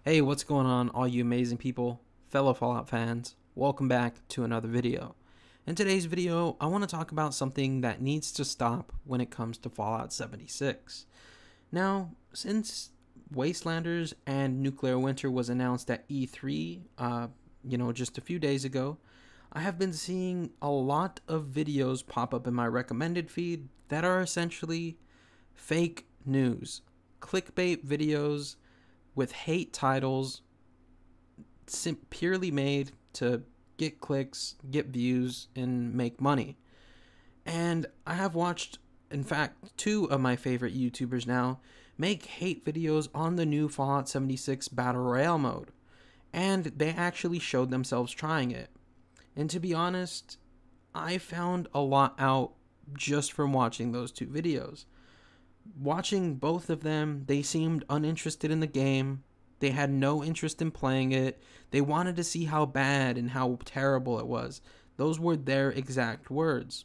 Hey, what's going on, all you amazing people, fellow Fallout fans? Welcome back to another video. In today's video, I want to talk about something that needs to stop when it comes to Fallout 76. Now, since Wastelanders and Nuclear Winter was announced at E3, just a few days ago, I have been seeing a lot of videos pop up in my recommended feed that are essentially fake news, clickbait videos with hate titles purely made to get clicks, get views, and make money. And I have watched, in fact, two of my favorite YouTubers now make hate videos on the new Fallout 76 Battle Royale mode. And they actually showed themselves trying it. And to be honest, I found a lot out just from watching those two videos. Watching both of them, they seemed uninterested in the game. They had no interest in playing it. They wanted to see how bad and how terrible it was. Those were their exact words.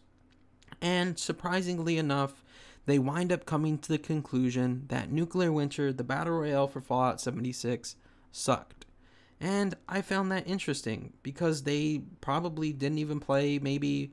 And surprisingly enough, they wind up coming to the conclusion that Nuclear Winter, the Battle Royale for Fallout 76, sucked. And I found that interesting because they probably didn't even play maybe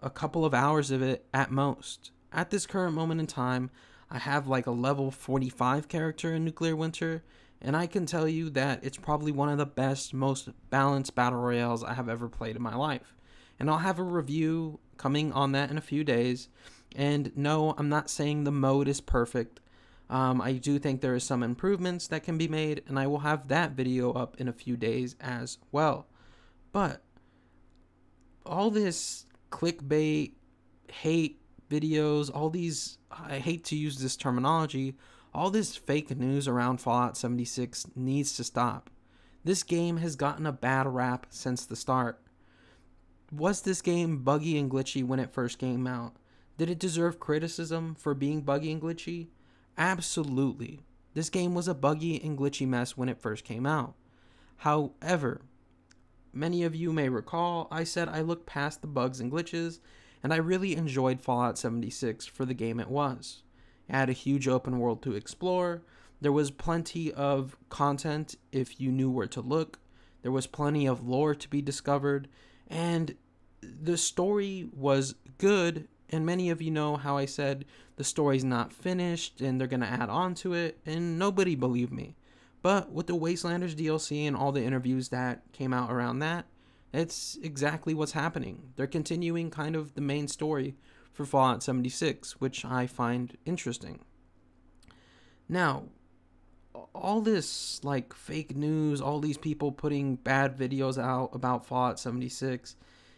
a couple of hours of it at most. At this current moment in time, I have like a level 45 character in Nuclear Winter, and I can tell you that it's probably one of the best, most balanced battle royales I have ever played in my life. And I'll have a review coming on that in a few days. And no, I'm not saying the mode is perfect. I do think there is some improvements that can be made, and I will have that video up in a few days as well. But all this clickbait, hate videos, all these, I hate to use this terminology, all this fake news around Fallout 76 needs to stop. This game has gotten a bad rap since the start. Was this game buggy and glitchy when it first came out? Did it deserve criticism for being buggy and glitchy? Absolutely. This game was a buggy and glitchy mess when it first came out. However, many of you may recall I said I looked past the bugs and glitches, and I really enjoyed Fallout 76 for the game it was. It had a huge open world to explore. There was plenty of content if you knew where to look. There was plenty of lore to be discovered, and the story was good. And many of you know how I said the story's not finished and they're going to add on to it, and nobody believed me. But with the Wastelanders DLC and all the interviews that came out around that, it's exactly what's happening. They're continuing kind of the main story for Fallout 76, which I find interesting. Now, all this like fake news, all these people putting bad videos out about Fallout 76,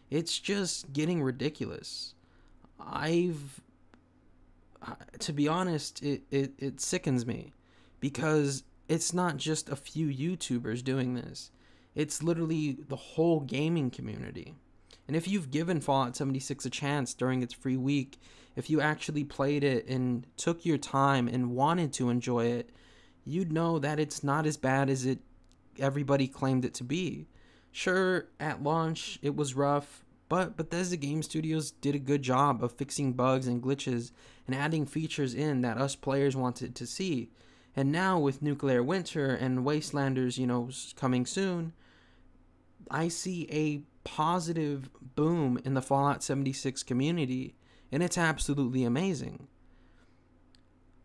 it's just getting ridiculous. To be honest, it sickens me because it's not just a few YouTubers doing this. It's literally the whole gaming community. And if you've given Fallout 76 a chance during its free week, if you actually played it and took your time and wanted to enjoy it, you'd know that it's not as bad as everybody claimed it to be. Sure, at launch it was rough, but Bethesda Game Studios did a good job of fixing bugs and glitches and adding features in that us players wanted to see. And now with Nuclear Winter and Wastelanders, coming soon, I see a positive boom in the Fallout 76 community, and it's absolutely amazing.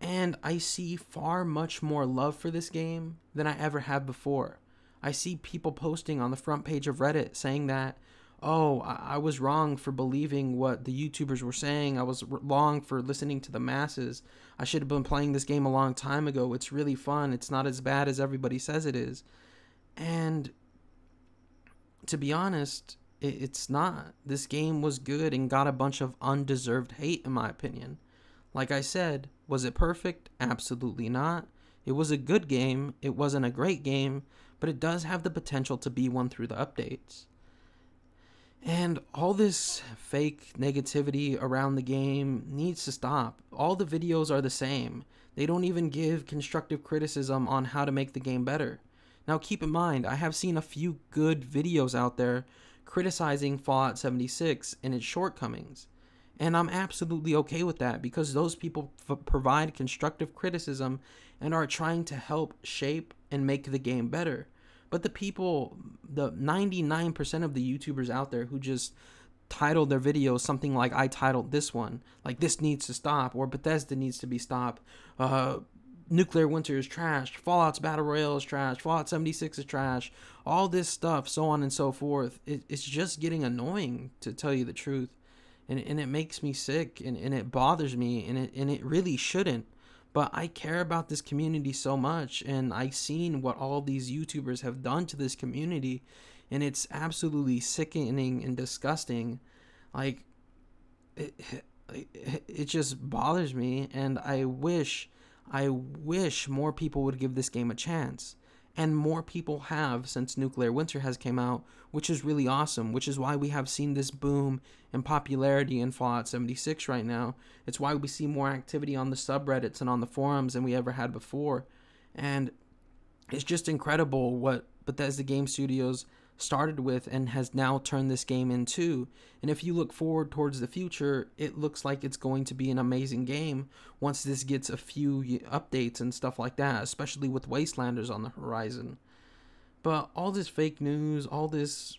And I see far much more love for this game than I ever have before. I see people posting on the front page of Reddit saying that, oh, I was wrong for believing what the YouTubers were saying. I was wrong for listening to the masses. I should have been playing this game a long time ago. It's really fun. It's not as bad as everybody says it is. And to be honest, it's not. This game was good and got a bunch of undeserved hate, in my opinion. Like I said, was it perfect? Absolutely not. It was a good game. It wasn't a great game, but it does have the potential to be one through the updates. And all this fake negativity around the game needs to stop. All the videos are the same. They don't even give constructive criticism on how to make the game better. Now keep in mind, I have seen a few good videos out there criticizing Fallout 76 and its shortcomings. And I'm absolutely okay with that because those people provide constructive criticism and are trying to help shape and make the game better. But the people, the 99% of the YouTubers out there who just titled their videos something like I titled this one, like this needs to stop, or Bethesda needs to be stopped, Nuclear Winter is trash, Fallout's Battle Royale is trash, Fallout 76 is trash, all this stuff, so on and so forth. It's just getting annoying, to tell you the truth. And it makes me sick, and it bothers me, and it really shouldn't. But I care about this community so much, and I've seen what all these YouTubers have done to this community, and it's absolutely sickening and disgusting. Like, it just bothers me, and I wish more people would give this game a chance. And more people have since Nuclear Winter has came out, which is really awesome, which is why we have seen this boom in popularity in Fallout 76 right now. It's why we see more activity on the subreddits and on the forums than we ever had before. And it's just incredible what Bethesda Game Studios started with and has now turned this game into. And if you look forward towards the future, it looks like it's going to be an amazing game once this gets a few updates and stuff like that, especially with Wastelanders on the horizon. But all this fake news, all this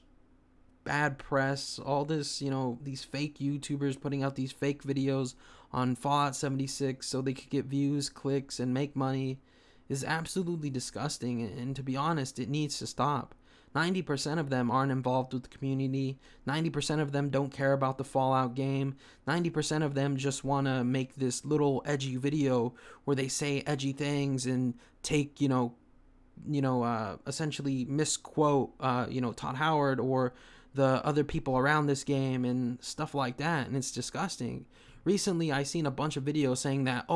bad press, all this, these fake YouTubers putting out these fake videos on Fallout 76 so they could get views, clicks, and make money is absolutely disgusting. And to be honest, it needs to stop. 90% of them aren't involved with the community. 90% of them don't care about the Fallout game. 90% of them just want to make this little edgy video where they say edgy things and take, essentially misquote, Todd Howard or the other people around this game and stuff like that. And it's disgusting. Recently, I seen a bunch of videos saying that,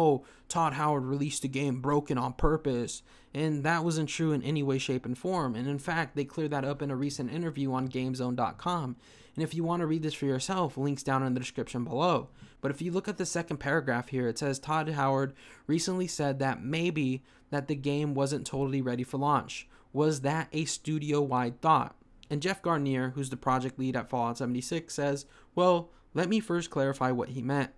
Todd Howard released the game broken on purpose, and that wasn't true in any way, shape, and form. And in fact, they cleared that up in a recent interview on GameZone.com. And if you want to read this for yourself, links down in the description below. But if you look at the second paragraph here, it says Todd Howard recently said that maybe that the game wasn't totally ready for launch. Was that a studio-wide thought? And Jeff Garnier, who's the project lead at Fallout 76, says, well, let me first clarify what he meant.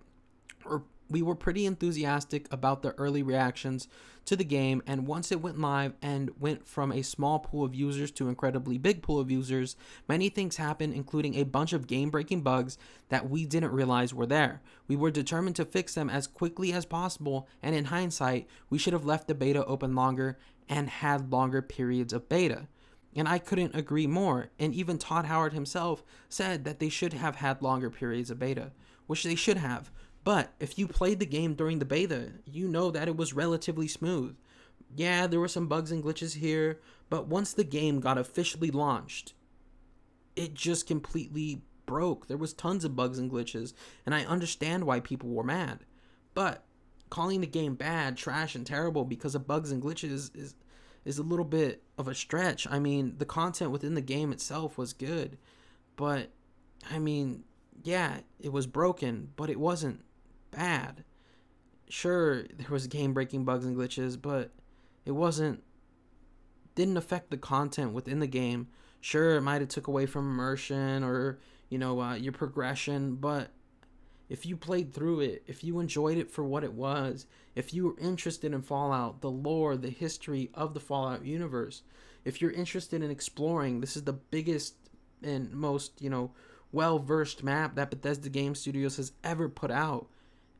We were pretty enthusiastic about the early reactions to the game, and once it went live and went from a small pool of users to an incredibly big pool of users, many things happened, including a bunch of game-breaking bugs that we didn't realize were there. We were determined to fix them as quickly as possible, and in hindsight, we should have left the beta open longer and had longer periods of beta. And I couldn't agree more, and even Todd Howard himself said that they should have had longer periods of beta, which they should have. But if you played the game during the beta, you know that it was relatively smooth. Yeah, there were some bugs and glitches here, but once the game got officially launched, it just completely broke. There was tons of bugs and glitches, and I understand why people were mad. But calling the game bad, trash, and terrible because of bugs and glitches is a little bit of a stretch. I mean, the content within the game itself was good, but I mean, yeah, it was broken, but it wasn't bad. Sure, there was game-breaking bugs and glitches, but it didn't affect the content within the game. Sure, it might have took away from immersion or, your progression, but if you played through it, if you enjoyed it for what it was, if you were interested in Fallout, the lore, the history of the Fallout universe, if you're interested in exploring, this is the biggest and most, well-versed map that Bethesda Game Studios has ever put out.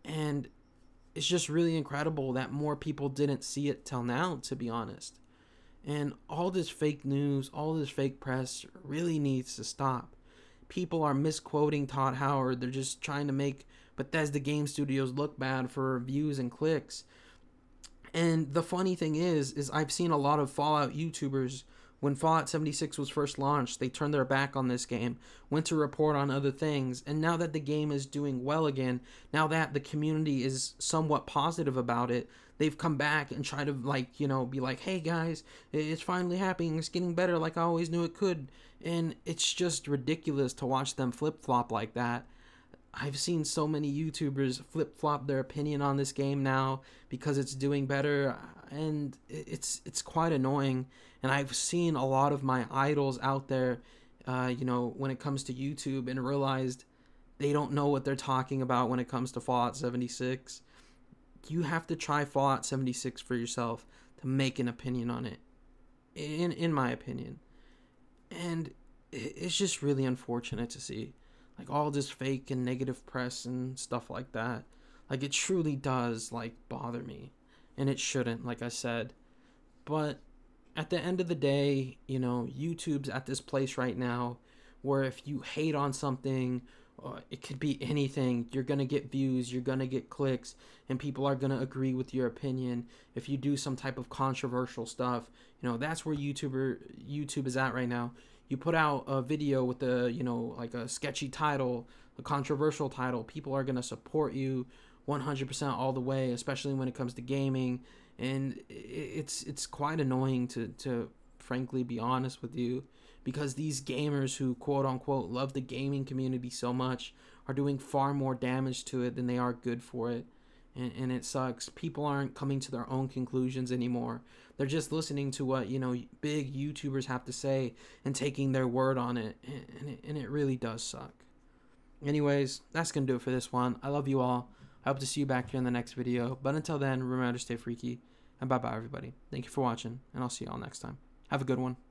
And it's just really incredible that more people didn't see it till now, to be honest. And all this fake news, all this fake press really needs to stop. People are misquoting Todd Howard. They're just trying to make Bethesda Game Studios look bad for views and clicks. And the funny thing is I've seen a lot of Fallout YouTubers, when Fallout 76 was first launched, they turned their back on this game, went to report on other things, and now that the game is doing well again, now that the community is somewhat positive about it, they've come back and try to, be like, hey guys, it's finally happening, it's getting better like I always knew it could. And it's just ridiculous to watch them flip-flop like that. I've seen so many YouTubers flip-flop their opinion on this game now because it's doing better, and it's quite annoying. And I've seen a lot of my idols out there, when it comes to YouTube, and realized they don't know what they're talking about when it comes to Fallout 76. you have to try Fallout 76 for yourself to make an opinion on it, in my opinion. And it's just really unfortunate to see, like, all this fake and negative press and stuff like that. Like, it truly does, like, bother me. And it shouldn't, like I said. But at the end of the day, you know, YouTube's at this place right now where if you hate on something, it could be anything, you're going to get views, you're going to get clicks, and people are going to agree with your opinion. If you do some type of controversial stuff, you know, that's where YouTube is at right now. You put out a video with a, you know, like a sketchy title, a controversial title, people are going to support you 100% all the way, especially when it comes to gaming. And it's quite annoying to frankly be honest with you, because these gamers who quote unquote love the gaming community so much are doing far more damage to it than they are good for it. And it sucks. People aren't coming to their own conclusions anymore. They're just listening to what, you know, big YouTubers have to say and taking their word on it. And it really does suck. Anyways, that's going to do it for this one. I love you all. I hope to see you back here in the next video. But until then, remember to stay freaky. And bye-bye, everybody. Thank you for watching, and I'll see you all next time. Have a good one.